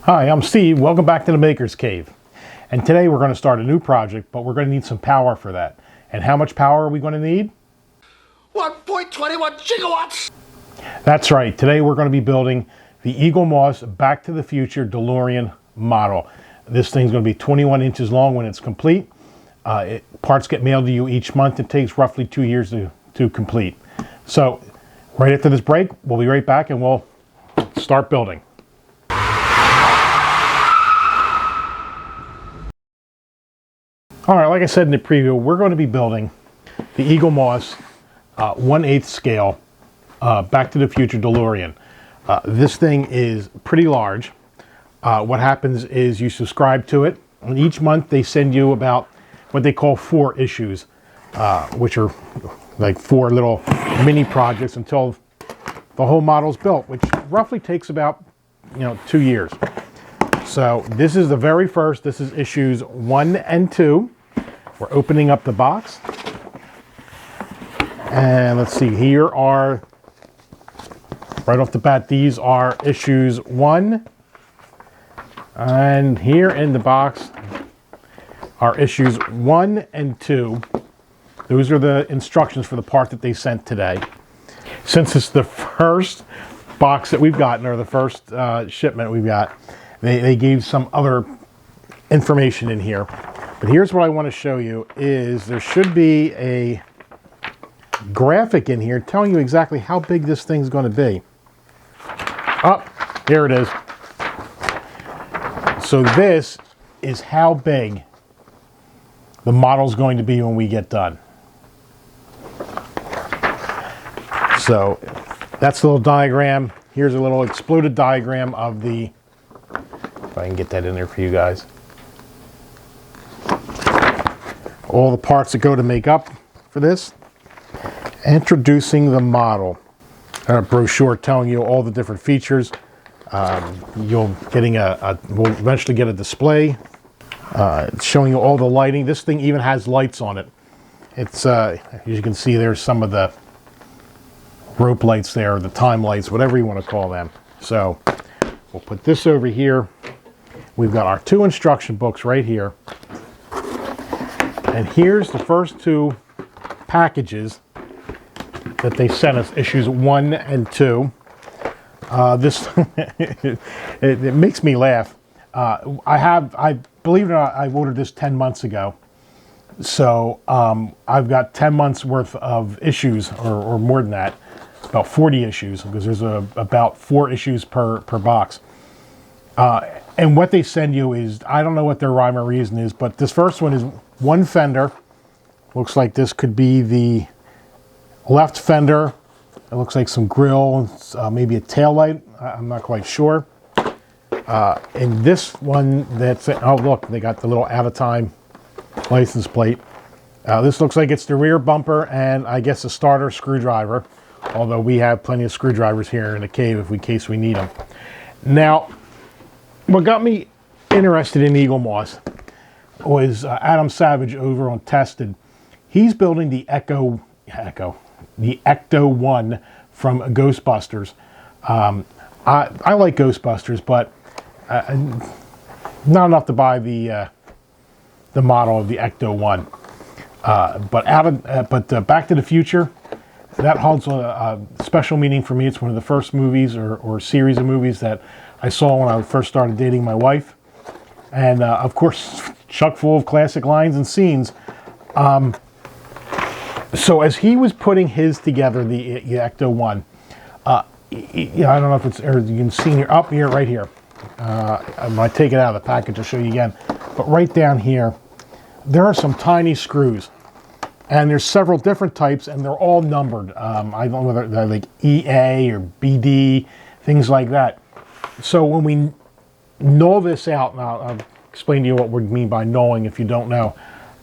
Hi, I'm Steve. Welcome back to the Maker's Cave. And today we're going to start a new project, but we're going to need some power for that. And how much power are we going to need? 1.21 gigawatts! That's right. Today we're going to be building the Eaglemoss Back to the Future DeLorean model. This thing's going to be 21 inches long when it's complete. Parts get mailed to you each month. It takes roughly 2 years to complete. So right after this break, we'll be right back and we'll start building. All right, like I said in the preview, we're going to be building the Eaglemoss 1/8 scale Back to the Future DeLorean. This thing is pretty large. What happens is you subscribe to it, and each month they send you about what they call 4 issues, which are like 4 little mini projects until the whole model's built, which roughly takes about 2 years. So this is the very first. This is issues 1 and 2. We're opening up the box. And let's see, here are, right off the bat, these are issues 1. And here in the box are issues 1 and 2. Those are the instructions for the part that they sent today. Since it's the first box that we've gotten, or the first shipment we've got, they gave some other information in here. But here's what I want to show you is there should be a graphic in here telling you exactly how big this thing's going to be. Oh, here it is. So this is how big the model's going to be when we get done. So that's the little diagram. Here's a little exploded diagram of the, if I can get that in there for you guys, all the parts that go to make up for this. Introducing the model. A brochure telling you all the different features. We'll eventually get a display. It's showing you all the lighting. This thing even has lights on it. It's as you can see, there's some of the rope lights there, the time lights, whatever you want to call them. So we'll put this over here. We've got our 2 instruction books right here. And here's the first 2 packages that they sent us, issues 1 and 2. This it makes me laugh. I believe it or not, I ordered this 10 months ago. So I've got 10 months worth of issues, or more than that, about 40 issues, because there's about 4 issues per box. And what they send you is, I don't know what their rhyme or reason is, but this first one is 1 fender. Looks like this could be the left fender. It looks like some grill, maybe a tail light. I'm not quite sure. And this one, oh look, they got the little out of time license plate. This looks like it's the rear bumper and I guess a starter screwdriver. Although we have plenty of screwdrivers here in the cave in case we need them. Now, what got me interested in Eaglemoss was Adam Savage over on Tested. He's building the Ecto 1 from Ghostbusters. I like Ghostbusters, but not enough to buy the model of the Ecto 1. But Back to the Future, that holds a special meaning for me. It's one of the first movies or series of movies that I saw when I first started dating my wife. And of course, chock full of classic lines and scenes. So as he was putting his together, the Ecto 1, I don't know if it's, or you can see here, up here, right here. I'm going to take it out of the package, I'll show you again. But right down here, there are some tiny screws. And there's several different types, and they're all numbered. I don't know whether they're like EA or BD, things like that. So when we null this out, and I'll explain to you what we mean by nulling if you don't know.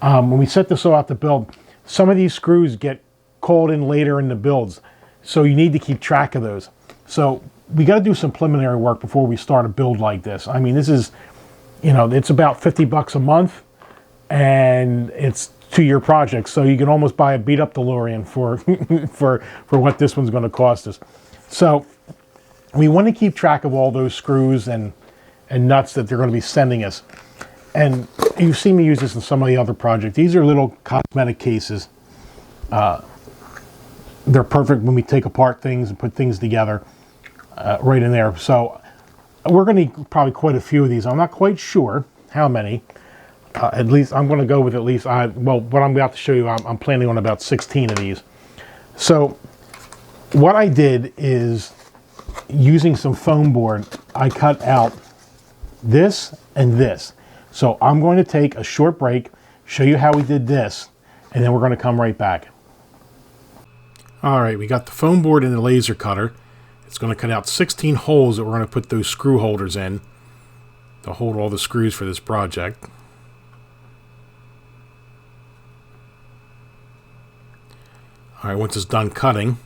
When we set this all out to build, some of these screws get called in later in the builds. So you need to keep track of those. So we got to do some preliminary work before we start a build like this. I mean, this is, it's about $50 a month, and it's 2-year project. So you can almost buy a beat up DeLorean for for what this one's going to cost us. So we want to keep track of all those screws and and nuts that they're going to be sending us. And you've seen me use this in some of the other projects. These are little cosmetic cases. They're perfect when we take apart things and put things together right in there. So we're going to need probably quite a few of these. I'm not quite sure how many. At least I'm going to go with at least, well, what I'm about to show you, I'm planning on about 16 of these. So what I did is, using some foam board, I cut out this and this. So I'm going to take a short break, show you how we did this, and then we're going to come right back. All right, we got the foam board and the laser cutter. It's going to cut out 16 holes that we're going to put those screw holders in to hold all the screws for this project. All right, once it's done cutting,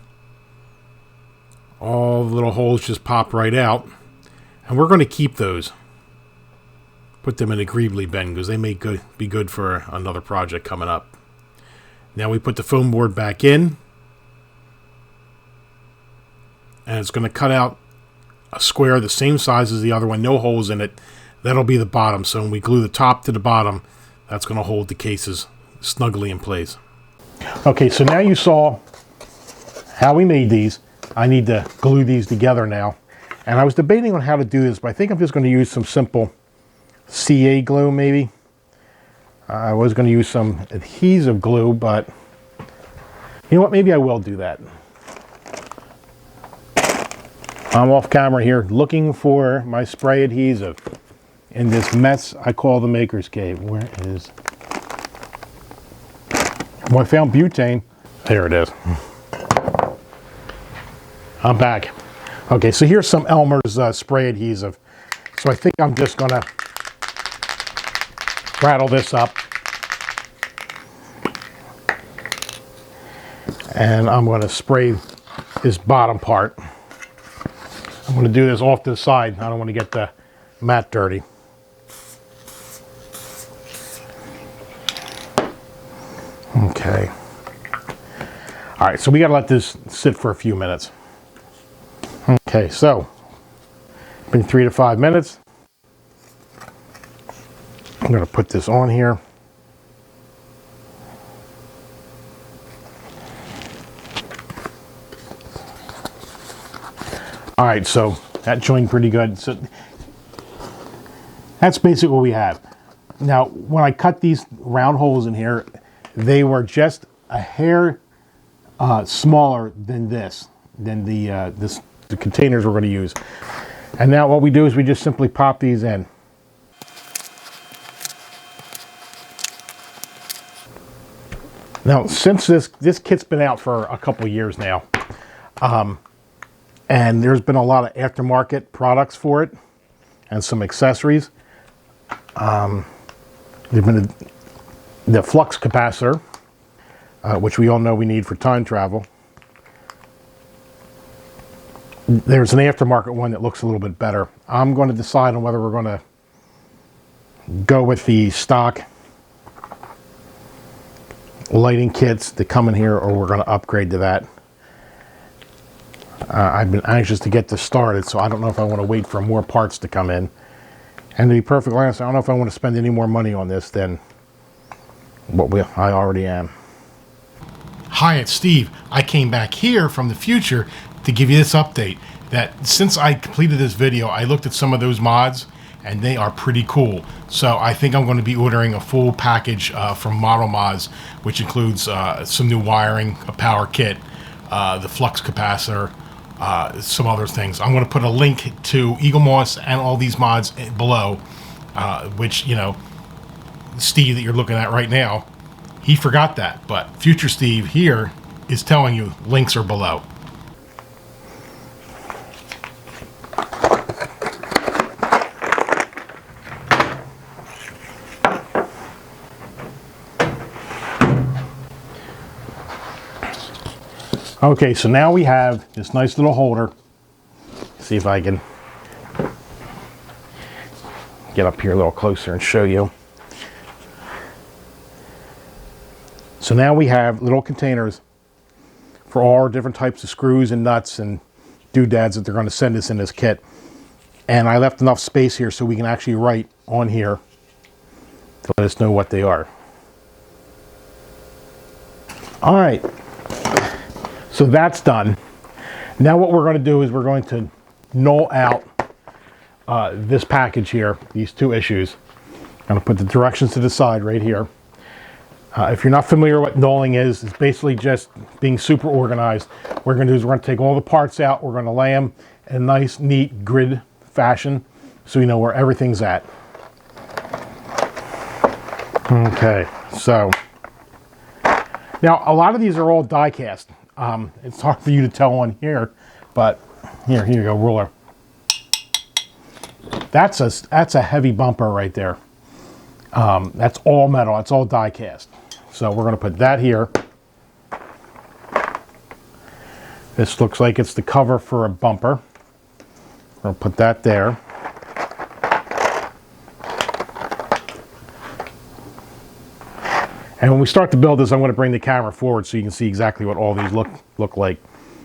all the little holes just pop right out. And we're going to keep those. Put them in a greebly bin because they may be good for another project coming up. Now we put the foam board back in. And it's going to cut out a square the same size as the other one, no holes in it. That'll be the bottom. So when we glue the top to the bottom, that's going to hold the cases snugly in place. Okay, so now you saw how we made these. I need to glue these together now. And I was debating on how to do this, but I think I'm just going to use some simple CA glue maybe. I was going to use some adhesive glue, but you know what? Maybe I will do that. I'm off camera here looking for my spray adhesive in this mess I call the Maker's Cave. Where is... Well, I found butane. There it is. I'm back. Okay, so here's some Elmer's spray adhesive. So I think I'm just gonna rattle this up. And I'm gonna spray this bottom part. I'm gonna do this off to the side. I don't want to get the mat dirty. Okay. All right, so we gotta let this sit for a few minutes. Okay, so been 3 to 5 minutes. I'm gonna put this on here. All right, so that joined pretty good. So that's basically what we have. Now, when I cut these round holes in here, they were just a hair smaller than this, than the containers we're going to use. And now what we do is we just simply pop these in. Now, since this kit's been out for a couple of years now, and there's been a lot of aftermarket products for it and some accessories. There's been the flux capacitor, which we all know we need for time travel. There's an aftermarket one that looks a little bit better. I'm going to decide on whether we're going to go with the stock lighting kits that come in here, or we're going to upgrade to that. I've been anxious to get this started, so I don't know if I want to wait for more parts to come in. And to be perfectly honest, I don't know if I want to spend any more money on this than what I already am. Hi, it's Steve. I came back here from the future to give you this update. That since I completed this video, I looked at some of those mods, and they are pretty cool. So I think I'm going to be ordering a full package from ModelModz, which includes some new wiring, a power kit, the flux capacitor, some other things. I'm going to put a link to Eaglemoss and all these mods below, which, you know, Steve that you're looking at right now, he forgot that, but future Steve here is telling you links are below. Okay, so now we have this nice little holder. See if I can get up here a little closer and show you. So now we have little containers for all our different types of screws and nuts and doodads that they're going to send us in this kit. And I left enough space here so we can actually write on here to let us know what they are. All right, so that's done. Now what we're going to do is we're going to null out this package here, these two issues. I'm going to put the directions to the side right here. If you're not familiar with what nulling is, it's basically just being super organized. What we're going to do is we're going to take all the parts out, we're going to lay them in a nice, neat grid fashion so we know where everything's at. Okay, so now a lot of these are all die cast. It's hard for you to tell on here, but here you go, ruler. That's a heavy bumper right there. That's all metal, that's all die cast. So we're going to put that here. This looks like it's the cover for a bumper. We're going to put that there. And when we start to build this, I'm going to bring the camera forward so you can see exactly what all these look like.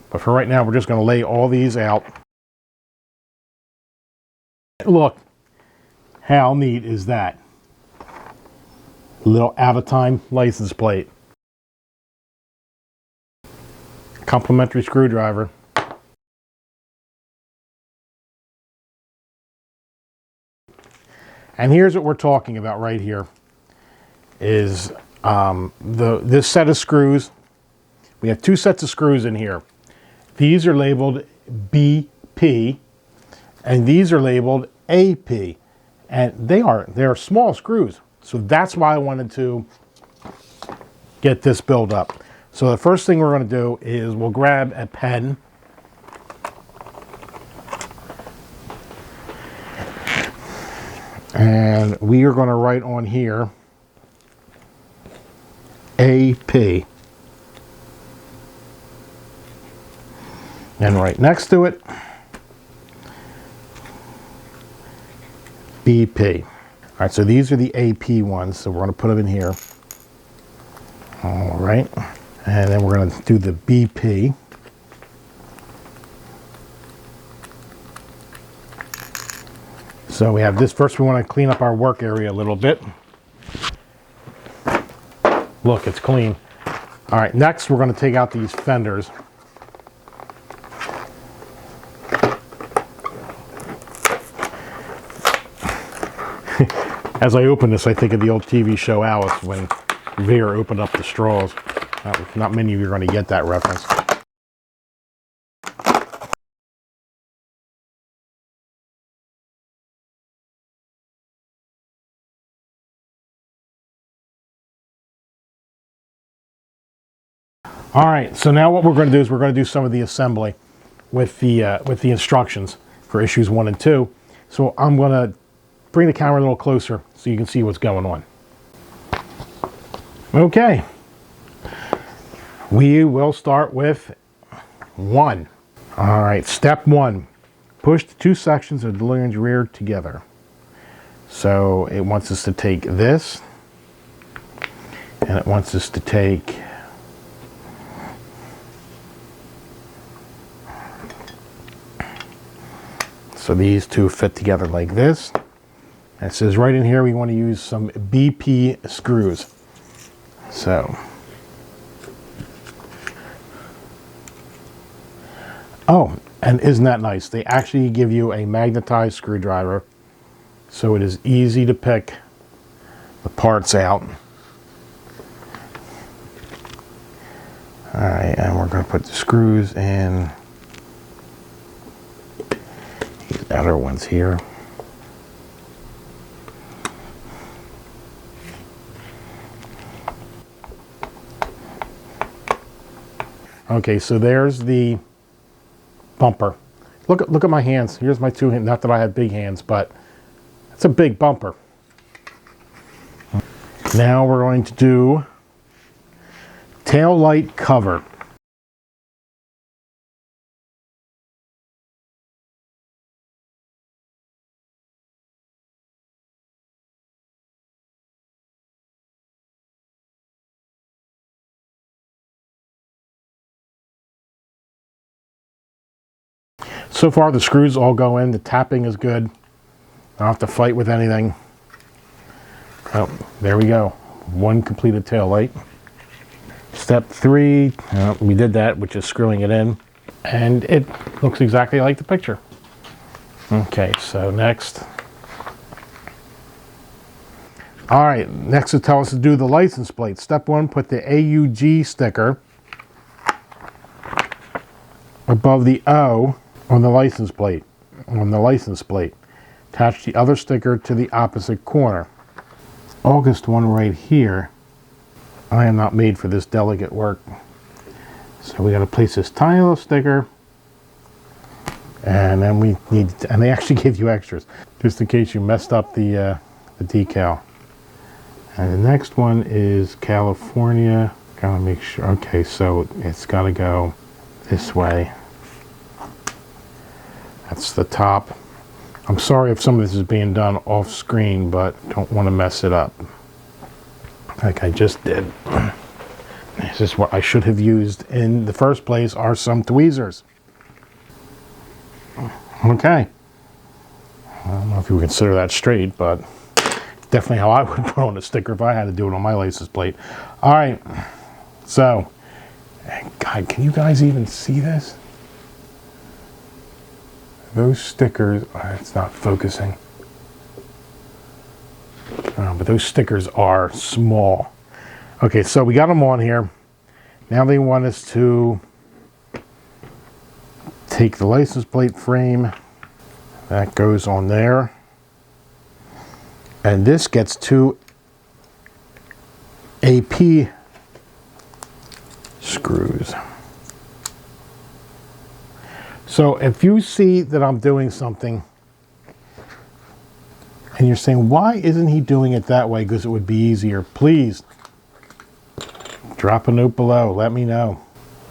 But for right now, we're just going to lay all these out. Look, how neat is that? Little Avatime license plate. Complimentary screwdriver. And here's what we're talking about right here is this set of screws. We have two sets of screws in here. These are labeled BP and these are labeled AP, and they're small screws. So that's why I wanted to get this built up. So the first thing we're going to do is we'll grab a pen. And we are going to write on here AP. And right next to it, BP. All right, so these are the AP ones, so we're going to put them in here. All right, and then we're going to do the BP. So we have this. First, we want to clean up our work area a little bit. Look, it's clean. All right, next we're going to take out these fenders. As I open this, I think of the old TV show Alice when Vera opened up the straws. Not many of you are going to get that reference. All right, so now what we're going to do is we're going to do some of the assembly with the instructions for issues 1 and 2. So I'm going to bring the camera a little closer so you can see what's going on. Okay, we will start with 1. All right, step 1, push the two sections of the DeLorean's rear together. So it wants us to take this, and it wants us to take so these two fit together like this. And it says right in here we want to use some BP screws. So, oh, and isn't that nice? They actually give you a magnetized screwdriver, so it is easy to pick the parts out. All right, and we're going to put the screws in these outer ones here. Okay, so there's the bumper. Look at my hands. Here's my two hands. Not that I have big hands, but it's a big bumper. Now we're going to do tail light cover. So far the screws all go in, the tapping is good. I don't have to fight with anything. Oh, there we go. One completed tail light. Step 3, we did that, which is screwing it in. And it looks exactly like the picture. Okay, so next. All right, next to tell us to do the license plate. Step 1, put the AUG sticker above the O on the license plate. Attach the other sticker to the opposite corner. August one right here. I am not made for this delicate work. So we got to place this tiny little sticker. And then we need, and they actually give you extras, just in case you messed up the decal. And the next one is California. Gotta make sure. Okay, so it's got to go this way. That's the top. I'm sorry if some of this is being done off screen, but don't want to mess it up like I just did. This is what I should have used in the first place, are some tweezers. Okay. I don't know if you would consider that straight, but definitely how I would put on a sticker if I had to do it on my license plate. All right. So, God, can you guys even see this? Those stickers, it's not focusing. But those stickers are small. Okay, so we got them on here. Now they want us to take the license plate frame. That goes on there. And this gets 2 AP screws. So if you see that I'm doing something and you're saying, why isn't he doing it that way? Because it would be easier. Please drop a note below. Let me know.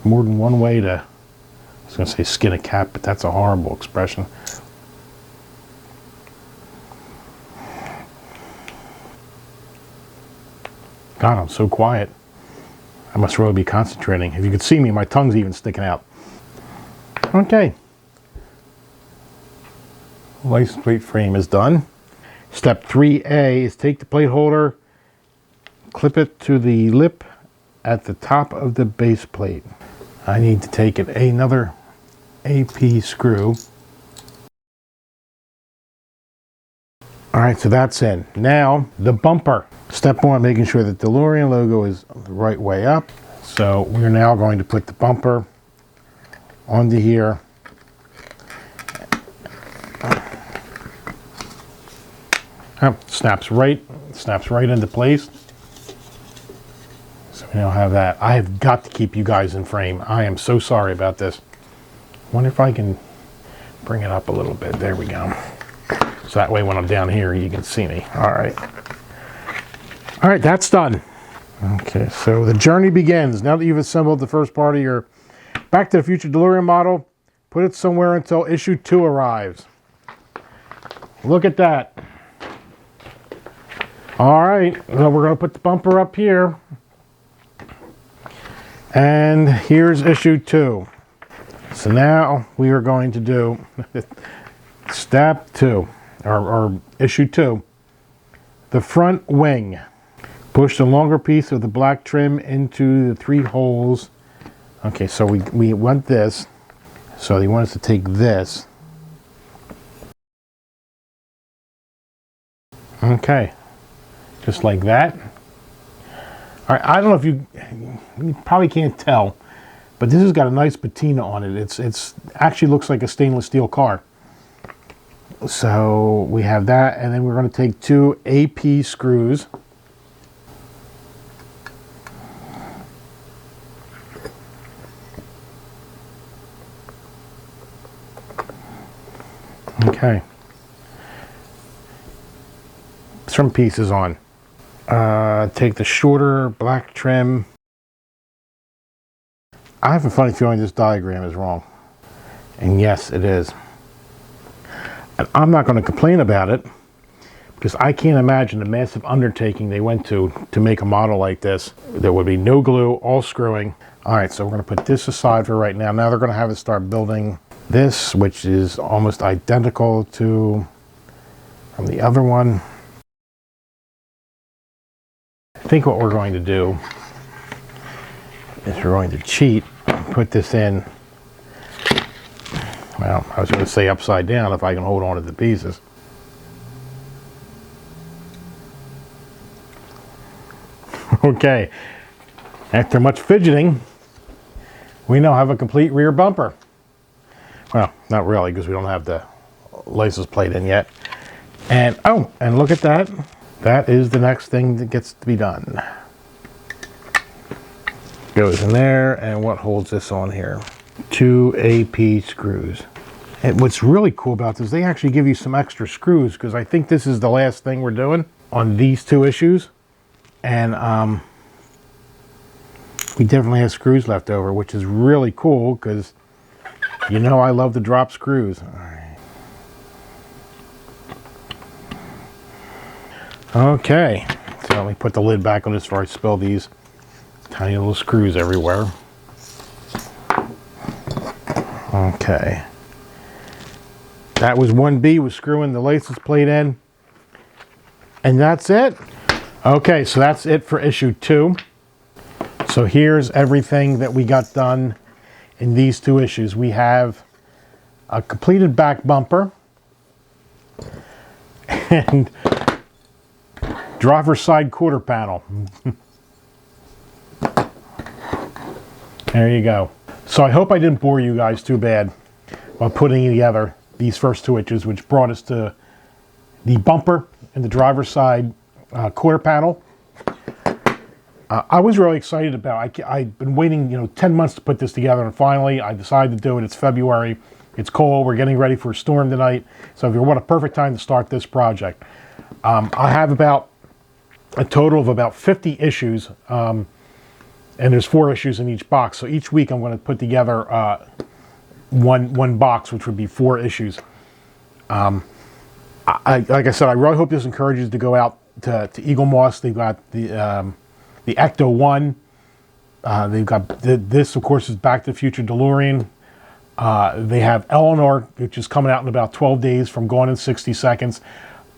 More than one way to, I was going to say skin a cat, but that's a horrible expression. God, I'm so quiet. I must really be concentrating. If you could see me, my tongue's even sticking out. Okay. License plate frame is done. Step 3A is take the plate holder, clip it to the lip at the top of the base plate. I need to take another AP screw. All right, so that's in. Now, the bumper. Step 1, making sure that the DeLorean logo is the right way up. So we're now going to put the bumper onto here. Snaps right into place. So we now have that. I have got to keep you guys in frame. I am so sorry about this. Wonder if I can bring it up a little bit. There we go. So that way when I'm down here, you can see me. All right. All right, that's done. Okay, so the journey begins. Now that you've assembled the first part of your Back to the Future DeLorean model, put it somewhere until issue 2 arrives. Look at that. All right, well, we're going to put the bumper up here. And here's issue 2. So now we are going to do step 2, or issue 2, the front wing. Push the longer piece of the black trim into the 3 holes. Okay, so we want this. So they want us to take this. Okay, just like that. All right, I don't know if you probably can't tell, but this has got a nice patina on it. It's actually looks like a stainless steel car. So we have that, and then we're going to take 2 AP screws. Okay. Trim pieces on. Take the shorter black trim. I have a funny feeling this diagram is wrong. And yes, it is. And I'm not going to complain about it because I can't imagine the massive undertaking they went to make a model like this. There would be no glue, all screwing. All right, so we're going to put this aside for right now. Now they're going to have us start building this, which is almost identical to from the other one. I think what we're going to do is we're going to cheat and put this in, well, I was going to say upside down if I can hold on to the pieces. Okay, after much fidgeting, we now have a complete rear bumper. Well, not really, because we don't have the license plate in yet. And, oh, and look at that. That is the next thing that gets to be done. Goes in there, and what holds this on here? 2 AP screws. And what's really cool about this, they actually give you some extra screws, because I think this is the last thing we're doing on these 2 issues. And we definitely have screws left over, which is really cool, because you know I love to drop screws. All right. Okay, so let me put the lid back on this before I spill these tiny little screws everywhere. Okay. That was 1B, was screwing the license plate in. And that's it. Okay, so that's it for issue 2. So here's everything that we got done in these 2 issues. We have a completed back bumper and driver's side quarter panel. There you go. So I hope I didn't bore you guys too bad while putting together these first 2 issues, which brought us to the bumper and the driver's side quarter panel. I was really excited about it. I've been waiting, 10 months to put this together, and finally I decided to do it. It's February. It's cold. We're getting ready for a storm tonight. So what a perfect time to start this project. I have about a total of about 50 issues, and there's 4 issues in each box. So each week I'm going to put together one box, which would be 4 issues. Like I said, I really hope this encourages you to go out to Eaglemoss. They've got the Ecto 1. They've got this, of course, is Back to the Future Delorean. They have Eleanor, which is coming out in about 12 days from Gone in 60 Seconds.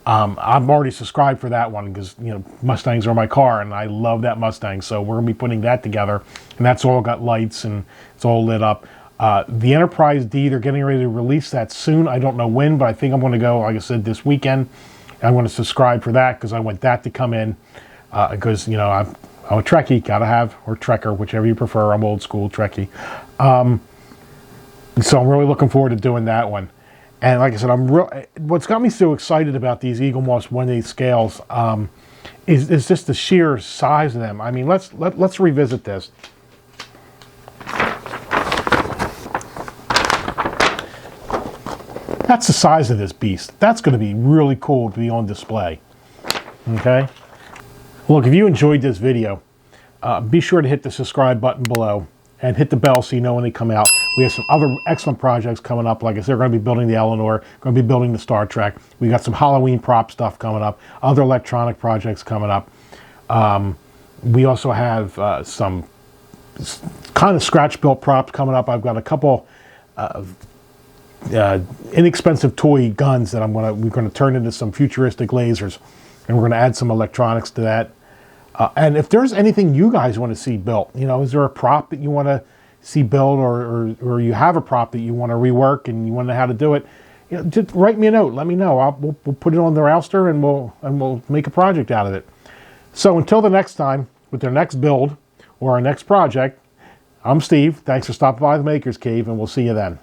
I'm already subscribed for that one because, Mustangs are my car, and I love that Mustang. So we're going to be putting that together, and that's all got lights, and it's all lit up. The Enterprise D, they're getting ready to release that soon. I don't know when, but I think I'm going to go, like I said, this weekend. I'm going to subscribe for that because I want that to come in. Because, I'm a Trekkie, gotta have, or Trekker, whichever you prefer. I'm old school Trekkie. So I'm really looking forward to doing that one. And like I said, what's got me so excited about these Eaglemoss 1/8 scales is just the sheer size of them. I mean, let's revisit this. That's the size of this beast. That's going to be really cool to be on display. Okay? Look, if you enjoyed this video, be sure to hit the subscribe button below and hit the bell so you know when they come out. We have some other excellent projects coming up. Like I said, we're going to be building the Eleanor, going to be building the Star Trek. We got some Halloween prop stuff coming up, other electronic projects coming up. We also have some kind of scratch-built props coming up. I've got a couple inexpensive toy guns that we're going to turn into some futuristic lasers, and we're going to add some electronics to that. And if there's anything you guys want to see built, is there a prop that you want to see built, or you have a prop that you want to rework and you want to know how to do it, just write me a note. Let me know. We'll put it on the roster and we'll make a project out of it. So until the next time with our next build or our next project, I'm Steve. Thanks for stopping by the Maker's Cave, and we'll see you then.